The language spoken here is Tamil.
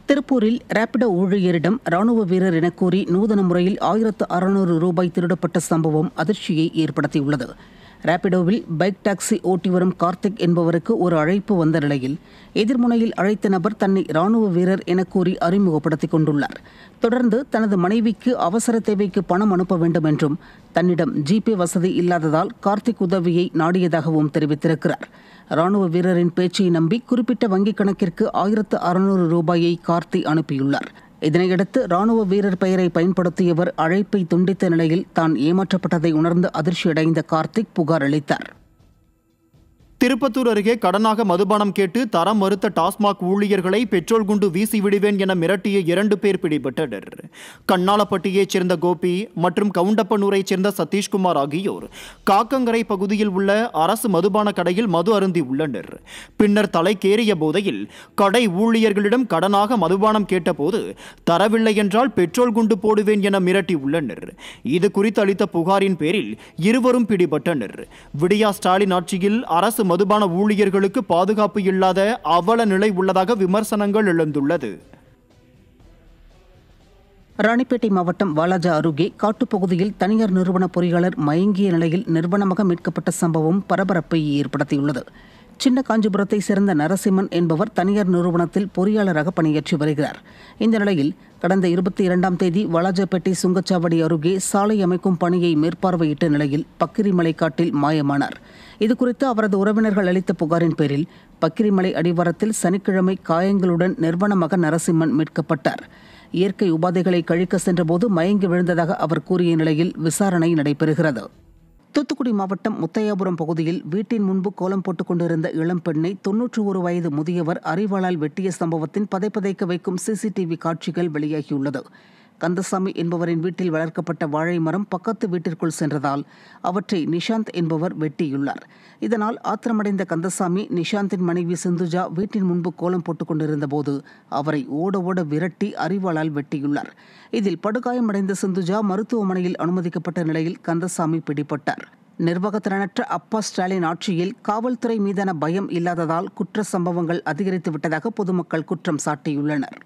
திருப்பூரில் ரேபிடோ ஊழியரிடம் ராணுவ வீரர் என கூறி நூதன முறையில் 1600 ரூபாய் திருடப்பட்ட சம்பவம் அதிர்ச்சியை ஏற்படுத்தியுள்ளது. ரேபிடோவில் பைக் டாக்ஸி ஓட்டி வரும் கார்த்திக் என்பவருக்கு ஒரு அழைப்பு வந்த நிலையில் எதிர்முனையில் அழைத்த நபர் தன்னை ராணுவ வீரர் என கூறி அறிமுகப்படுத்திக் கொண்டுள்ளார். தொடர்ந்து தனது மனைவிக்கு அவசர தேவைக்கு பணம் அனுப்ப வேண்டும் என்றும் தன்னிடம் ஜிபே வசதி இல்லாததால் கார்த்திக் உதவியை நாடியதாகவும் தெரிவித்திருக்கிறார். ராணுவ வீரரின் பேச்சை நம்பி குறிப்பிட்ட வங்கிக் கணக்கிற்கு 1600 ரூபாயை கார்த்தி அனுப்பியுள்ளார். இதனையடுத்து ராணுவ வீரர் பெயரை பயன்படுத்தியவர் அழைப்பை துண்டித்த நிலையில் தான் ஏமாற்றப்பட்டதை உணர்ந்து அதிர்ச்சியடைந்த கார்த்திக் புகார் அளித்தார். திருப்பத்தூர் அருகே கடனாக மதுபானம் கேட்டு தரம் மறுத்த டாஸ்மாக் ஊழியர்களை பெட்ரோல் குண்டு வீசி விடுவேன் என மிரட்டிய 2 பேர் பிடிபட்டனர். கண்ணாலப்பட்டியைச் சேர்ந்த கோபி மற்றும் கவுண்டப்பனூரைச் சேர்ந்த சதீஷ்குமார் ஆகியோர் காக்கங்கரை பகுதியில் உள்ள அரசு மதுபான கடையில் மது அருந்தி உள்ளனர். பின்னர் தலைக்கேறிய போதையில் கடை ஊழியர்களிடம் கடனாக மதுபானம் கேட்டபோது தரவில்லை என்றால் பெட்ரோல் குண்டு போடுவேன் என மிரட்டி உள்ளனர். இது குறித்து அளித்த புகாரின் பேரில் இருவரும் பிடிபட்டனர். விடியா ஸ்டாலின் ஆட்சியில் அரசு மதுபான ஊழியர்களுக்கு பாதுகாப்பு இல்லாத அவல நிலை உள்ளதாக விமர்சனங்கள் எழுந்துள்ளது. ராணிப்பேட்டை மாவட்டம் வாலாஜா அருகே காட்டுப்பகுதியில் தனியார் நிறுவன பொறியாளர் மயங்கிய நிலையில் நிர்வாணமாக மீட்கப்பட்ட சம்பவம் பரபரப்பை ஏற்படுத்தியுள்ளது. சின்ன காஞ்சிபுரத்தை சேர்ந்த நரசிம்மன் என்பவர் தனியார் நிறுவனத்தில் பொறியாளராக பணியாற்றி வருகிறார். இந்த நிலையில் கடந்த 22ஆம் தேதி வாலாஜாப்பேட்டை சுங்கச்சாவடி அருகே சாலை அமைக்கும் பணியை மேற்பார்வையிட்ட நிலையில் பக்கிரிமலை காட்டில் மாயமானார். இதுகுறித்து அவரது உறவினர்கள் அளித்த புகாரின் பேரில் பக்கிரிமலை அடிவாரத்தில் சனிக்கிழமை காயங்களுடன் நிர்வாணமாக நரசிம்மன் மீட்கப்பட்டார். இயற்கை உபாதைகளை கழிக்க சென்றபோது மயங்கி விழுந்ததாக அவர் கூறிய நிலையில் விசாரணை நடைபெறுகிறது. தூத்துக்குடி மாவட்டம் முத்தையாபுரம் பகுதியில் வீட்டின் முன்பு கோலம் போட்டுக் கொண்டிருந்த இளம்பெண்ணை 91 வயது முதியவர் அரிவாளால் வெட்டிய சம்பவத்தின் பதைப்பதைக்க வைக்கும் சிசிடிவி காட்சிகள் வெளியாகியுள்ளது. கந்தசாமி என்பவரின் வீட்டில் வளர்க்கப்பட்ட வாழை மரம் பக்கத்து வீட்டிற்குள் சென்றதால் அவற்றை நிஷாந்த் என்பவர் வெட்டியுள்ளார். இதனால் ஆத்திரமடைந்த கந்தசாமி நிஷாந்தின் மனைவி சிந்துஜா வீட்டின் முன்பு கோலம் போட்டுக் கொண்டிருந்த போது அவரை ஓட ஓட விரட்டி அரிவாளால் வெட்டியுள்ளார். இதில் படுகாயமடைந்த சிந்துஜா மருத்துவமனையில் அனுமதிக்கப்பட்ட நிலையில் கந்தசாமி பிடிபட்டார். நிர்வாகத்திறனற்ற அப்பா ஸ்டாலின் ஆட்சியில் காவல்துறை மீதான பயம் இல்லாததால் குற்ற சம்பவங்கள் அதிகரித்து விட்டதாக பொதுமக்கள் குற்றம் சாட்டியுள்ளனர்.